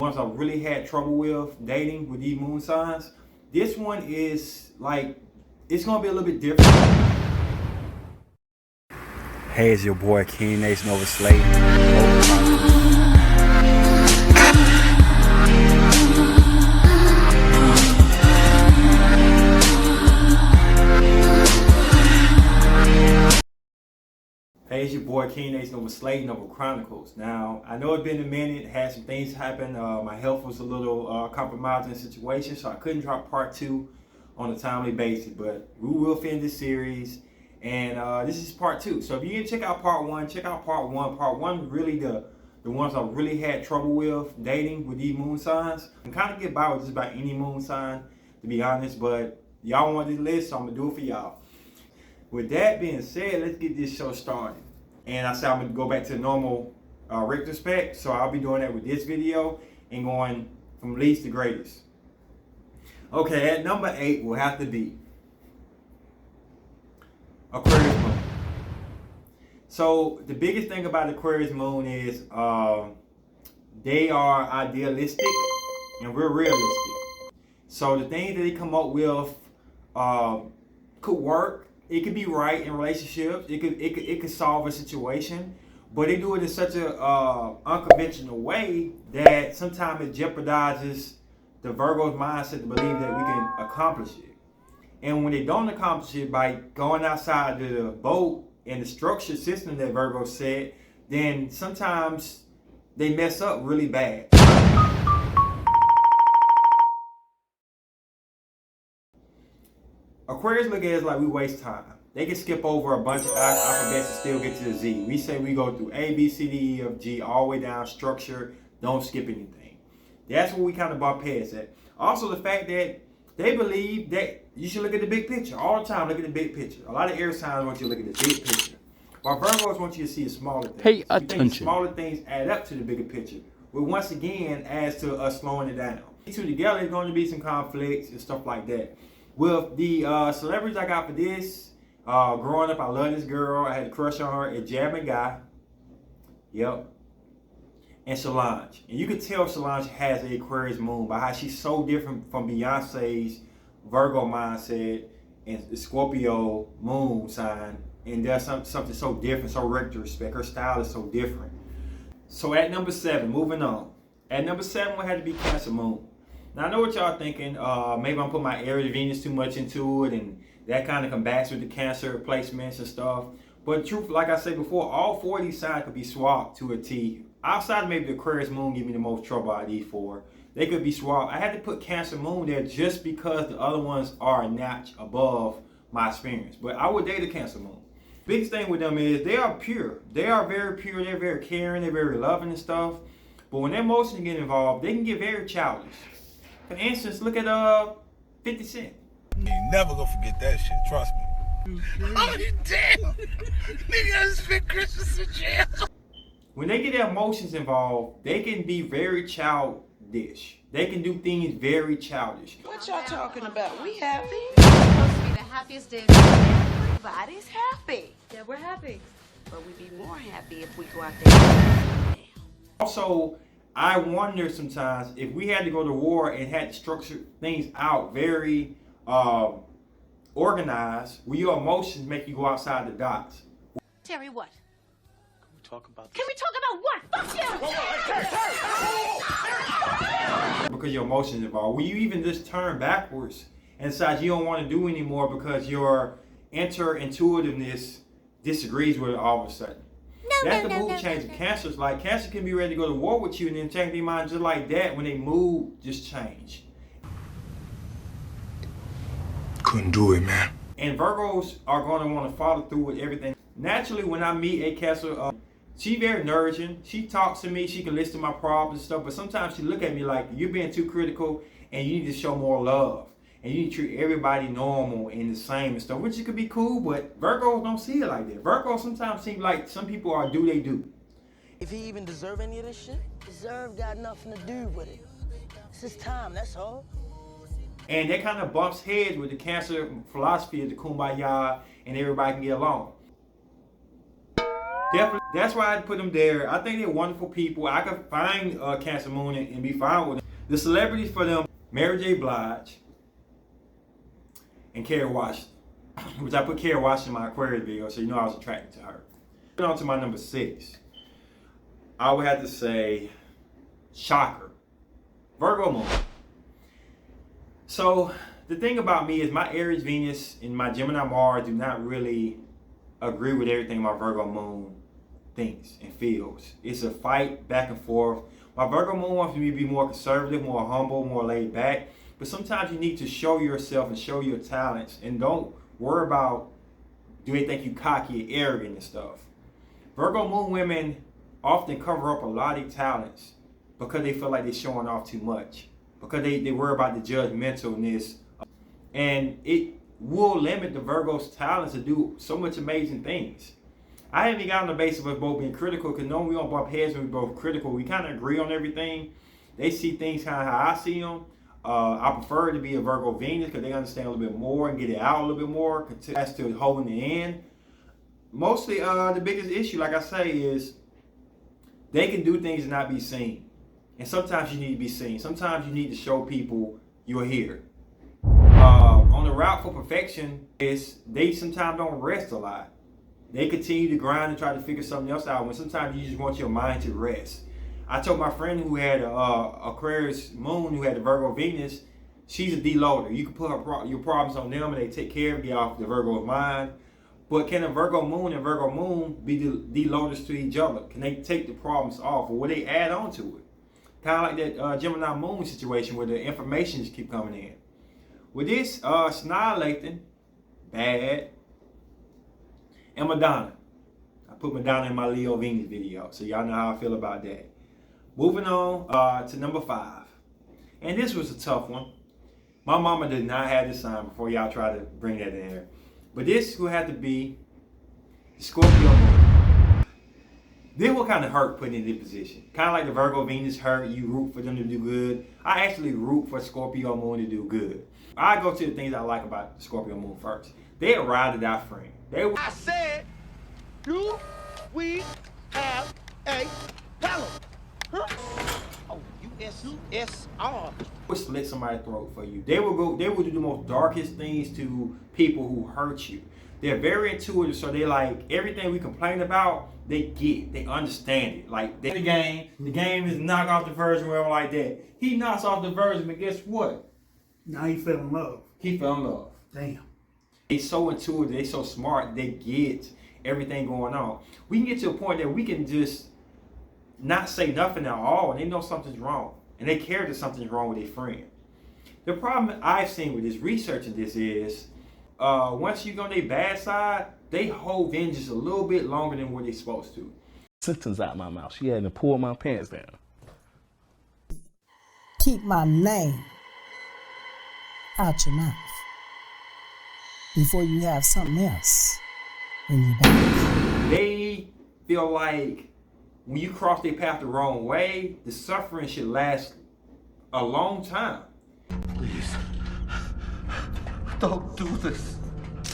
Ones I really had trouble with dating with these moon signs. This one is like, it's gonna be a little bit different. Hey, it's your boy King Nation over Slate. Hey, it's your boy King Nation over Slate and over Chronicles. Now, I know it's been a minute, had some things happen. My health was a little compromising situation, so I couldn't drop part 2 on a timely basis. But we will finish this series, and this is part 2. So if you didn't check out part 1, check out part 1. Part 1 really the ones I really had trouble with dating with these moon signs. I can kind of get by with just about any moon sign, to be honest, but y'all want this list, so I'm going to do it for y'all. With that being said, let's get this show started. And I said I'm going to go back to the normal retrospect, so I'll be doing that with this video and going from least to greatest. Okay, at number 8 will have to be Aquarius moon. So the biggest thing about Aquarius moon is they are idealistic and we're realistic. So the things that they come up with could work. It could be right in relationships. It could solve a situation, but they do it in such a unconventional way that sometimes it jeopardizes the Virgo's mindset to believe that we can accomplish it. And when they don't accomplish it by going outside the boat and the structured system that Virgo set, then sometimes they mess up really bad. Aquarius look at it like we waste time. They can skip over a bunch of alphabets and still get to the Z. We say we go through A, B, C, D, E, F, G, all the way down, structure, don't skip anything. That's what we kind of bump heads at. Also the fact that they believe that you should look at the big picture. All the time, look at the big picture. A lot of air signs want you to look at the big picture. While Virgos want you to see the smaller things. Pay attention. Smaller things add up to the bigger picture, which once again adds to us slowing it down. These two together, there's going to be some conflicts and stuff like that. With the celebrities I got for this, growing up, I love this girl. I had a crush on her, a jamming guy. Yep. And Solange. And you can tell Solange has an Aquarius moon by how she's so different from Beyonce's Virgo mindset and the Scorpio moon sign. And there's something so different, so retrospect. Her style is so different. So at number 7, moving on. At number 7, we had to be Cancer moon. Now I know what y'all thinking, maybe I'm putting my Aries Venus too much into it and that kind of combats with the Cancer placements and stuff. But the truth, like I said before, all 4 of these signs could be swapped to a T. Outside of maybe the Aquarius moon give me the most trouble out of these 4. They could be swapped. I had to put Cancer moon there just because the other ones are a notch above my experience. But I would date a Cancer moon. Biggest thing with them is they are pure. They are very pure, they're very caring, they're very loving and stuff. But when their emotions get involved, they can get very childish. For instance, look at 50 Cent. You never gonna forget that shit, trust me. Oh, you damn! Nigga, I just been Christmas in jail. When they get their emotions involved, they can be very childish. They can do things very childish. What y'all talking about? We happy? It's supposed to be the happiest day of the year. Everybody's happy. Yeah, we're happy. But we'd be more happy if we go out there. Also, I wonder sometimes if we had to go to war and had to structure things out very organized, will your emotions make you go outside the dots? Terry, what? Can we talk about Can we talk about what? Fuck you! Because your emotions involved. Will you even just turn backwards and decide you don't want to do anymore because your intuitiveness disagrees with it all of a sudden? That's the mood change of Cancer's like. Cancer can be ready to go to war with you and then change their mind just like that when they mood just change. Couldn't do it, man. And Virgos are going to want to follow through with everything. Naturally, when I meet a Cancer, she's very nurturing. She talks to me. She can listen to my problems and stuff. But sometimes she look at me like, you're being too critical and you need to show more love. And you need to treat everybody normal and the same and stuff, which could be cool, but Virgos don't see it like that. Virgos sometimes seem like some people are do they do. If he even deserve any of this shit, deserve got nothing to do with it. It's his time, that's all. And that kind of bumps heads with the Cancer philosophy of the kumbaya and everybody can get along. Definitely, that's why I put them there. I think they're wonderful people. I could find Cancer Moon and be fine with them. The celebrities for them, Mary J. Blige and Kerry Washington, which I put Kerry Washington in my Aquarius video, so you know I was attracted to her. On to my number 6. I would have to say, shocker, Virgo Moon. So the thing about me is my Aries Venus and my Gemini Mars do not really agree with everything my Virgo Moon thinks and feels. It's a fight back and forth. My Virgo Moon wants me to be more conservative, more humble, more laid back. But sometimes you need to show yourself and show your talents, and don't worry about do they think you cocky and arrogant and stuff. Virgo Moon women often cover up a lot of talents because they feel like they're showing off too much, because they worry about the judgmentalness, and it will limit the Virgo's talents to do so much amazing things. I haven't even got on the basis of us both being critical, because normally we don't bump heads when we're both critical. We kind of agree on everything. They see things kind of how I see them. I prefer to be a Virgo Venus because they understand a little bit more and get it out a little bit more as to holding it in. Mostly the biggest issue, like I say, is they can do things and not be seen. And sometimes you need to be seen. Sometimes you need to show people you're here. On the route for perfection is they sometimes don't rest a lot. They continue to grind and try to figure something else out when sometimes you just want your mind to rest. I told my friend who had Aquarius Moon, who had the Virgo Venus, she's a deloader. You can put your problems on them and they take care of it, get off the Virgo's mind. But can a Virgo Moon and Virgo Moon be deloaders to each other? Can they take the problems off, or will they add on to it? Kind of like that Gemini Moon situation where the information just keep coming in. With this, Shania Lathan, bad, and Madonna. I put Madonna in my Leo Venus video, so y'all know how I feel about that. Moving on to number 5. And this was a tough one. My mama did not have this sign before y'all try to bring that in here. But this will have to be Scorpio Moon. This will kind of hurt putting in this position. Kind of like the Virgo Venus hurt, you root for them to do good. I actually root for Scorpio Moon to do good. I go to the things I like about the Scorpio Moon first. They a ride or die friend. I said, do we have a problem? Huh? Oh, U-S-U-S-R. Will slit somebody's throat for you. They will do the most darkest things to people who hurt you. They're very intuitive, so they like everything we complain about, they get, they understand it. Like the game is knock off the virgin, whatever like that. He knocks off the virgin, but guess what? Now he fell in love. He fell in love. Damn. They so intuitive, they so smart, they get everything going on. We can get to a point that we can just not say nothing at all, and they know something's wrong, and they care that something's wrong with their friend. The problem I've seen with this researching this is, once you go on their bad side, they hold vengeance a little bit longer than what they're supposed to. Sentence out my mouth. She had to pull my pants down. Keep my name out your mouth before you have something else in your back. They feel like when you cross their path the wrong way, the suffering should last a long time. Please, don't do this.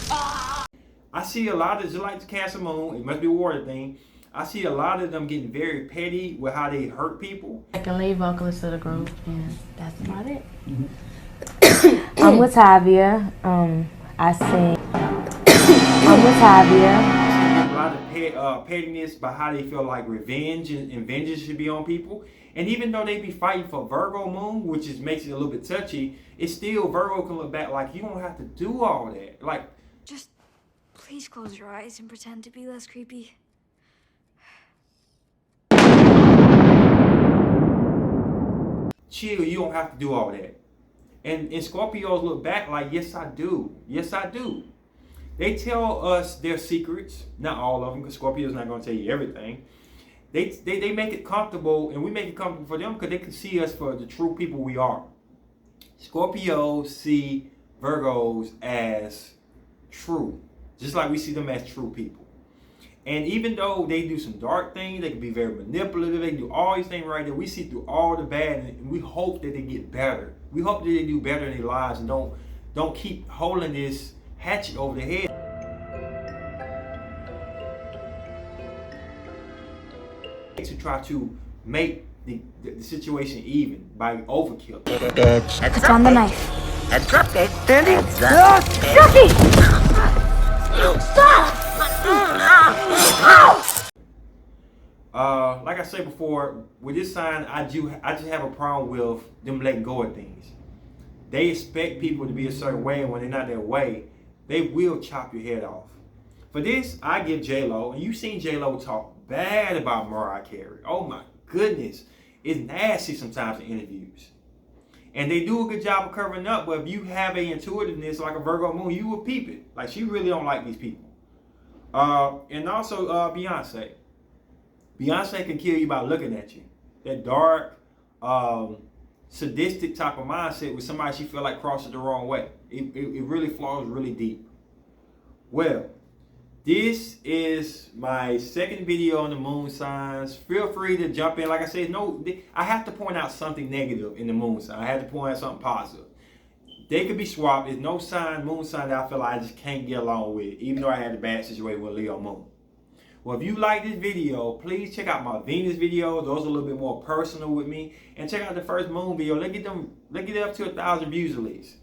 I see a lot of, just like the Cancer Moon, it must be a water thing, I see a lot of them getting very petty with how they hurt people. Second lead vocalist of the group, and that's about it. I'm with Tavia. I sing. I'm with Tavia. A lot of pettiness by how they feel like revenge and vengeance should be on people. And even though they be fighting for Virgo Moon, which makes it a little bit touchy, it's still Virgo can look back like you don't have to do all that. Like, just please close your eyes and pretend to be less creepy. chill, you don't have to do all that. And Scorpios look back like, yes, I do. Yes, I do. They tell us their secrets, not all of them, because Scorpio's not going to tell you everything. They make it comfortable, and we make it comfortable for them because they can see us for the true people we are. Scorpios see Virgos as true, just like we see them as true people. And even though they do some dark things, they can be very manipulative, they can do all these things right there, we see through all the bad, and we hope that they get better. We hope that they do better in their lives and don't keep holding this hatchet over their head. to try to make the situation even by overkill. I found the knife. Like I said before, with this sign, I just have a problem with them letting go of things. They expect people to be a certain way, and when they're not that way, they will chop your head off. For this, I give J-Lo, and you've seen J-Lo talk bad about Mariah Carey. Oh my goodness. It's nasty sometimes in interviews. And they do a good job of covering up, but if you have a intuitiveness like a Virgo moon, you will peep it. Like, she really don't like these people. And also Beyonce. Beyonce can kill you by looking at you. That dark, sadistic type of mindset with somebody she feel like crosses the wrong way. It really flows really deep. Well, this is my second video on the moon signs. Feel free to jump in. Like I said, I have to point out something negative in the moon sign. I have to point out something positive. They could be swapped. There's no sign, moon sign, that I feel like I just can't get along with, even though I had a bad situation with Leo moon. Well, if you like this video, please check out my Venus video. Those are a little bit more personal with me. And check out the first moon video. Let's get it up to 1,000 views at least.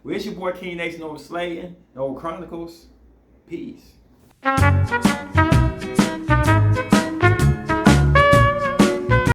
Well, it's your boy King Nation over Slayton, over Chronicles. Peace.